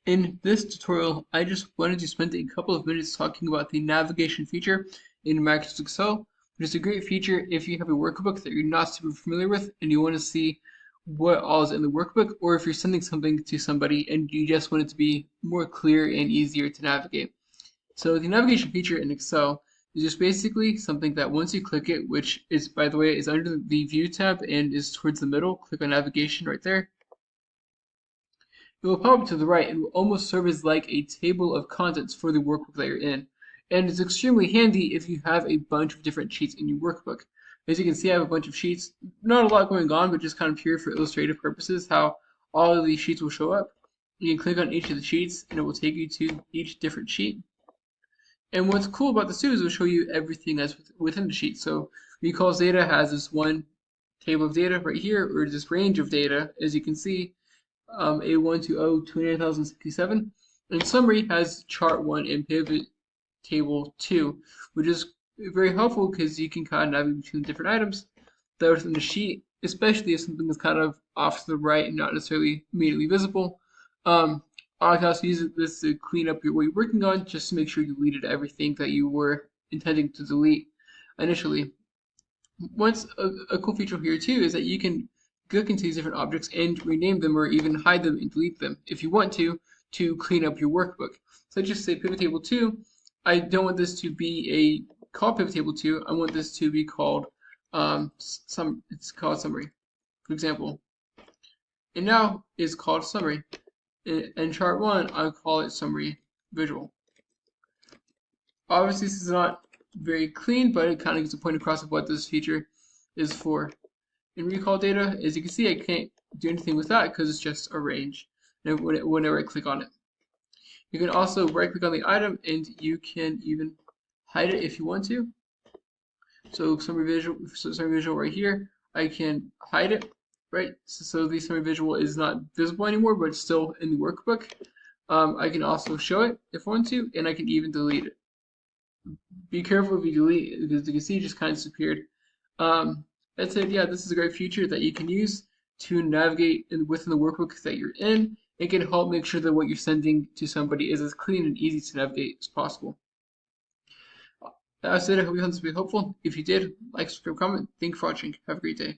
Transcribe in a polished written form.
In this tutorial, I just wanted to spend a couple of minutes talking about the navigation feature in Microsoft Excel, which is a great feature if you have a workbook that you're not super familiar with and you want to see what all is in the workbook, or if you're sending something to somebody and you just want it to be more clear and easier to navigate. So the navigation feature in Excel is just basically something that once you click it, which is, by the way, is under the View tab and is towards the middle, click on Navigation right there. It will pop up to the right and will almost serve as like a table of contents for the workbook that you're in. And it's extremely handy if you have a bunch of different sheets in your workbook. As you can see, I have a bunch of sheets, not a lot going on, but just kind of pure for illustrative purposes, how all of these sheets will show up. You can click on each of the sheets and it will take you to each different sheet. And what's cool about this too is it will show you everything that's within the sheet. So recalls data has this one table of data right here, or this range of data, as you can see, A1 to O29,067. And summary has chart 1 and pivot table 2, which is very helpful because you can kind of navigate between different items that are within the sheet, especially if something is kind of off to the right and not necessarily immediately visible. I can also use this to clean up what you're working on, just to make sure you deleted everything that you were intending to delete initially. A cool feature here too is that you can look into these different objects and rename them or even hide them and delete them if you want to clean up your workbook. So just say pivot table 2. I don't want this to be called pivot table 2. I want this to be called it's called summary, for example. And now is called summary. In chart 1, I'll call it summary visual. Obviously, this is not very clean, but it kind of gives a point across of what this feature is for. In recall data, as you can see, I can't do anything with that because it's just a range whenever I click on it. You can also right click on the item and you can even hide it if you want to. So summary visual right here, I can hide it, right? So the summary visual is not visible anymore, but it's still in the workbook. I can also show it if I want to, and I can even delete it. Be careful if you delete it, because you can see it just kind of disappeared. That said, yeah, this is a great feature that you can use to navigate within the workbook that you're in. It can help make sure that what you're sending to somebody is as clean and easy to navigate as possible. That said, I hope you found this to be helpful. If you did, like, subscribe, comment. Thank you for watching. Have a great day.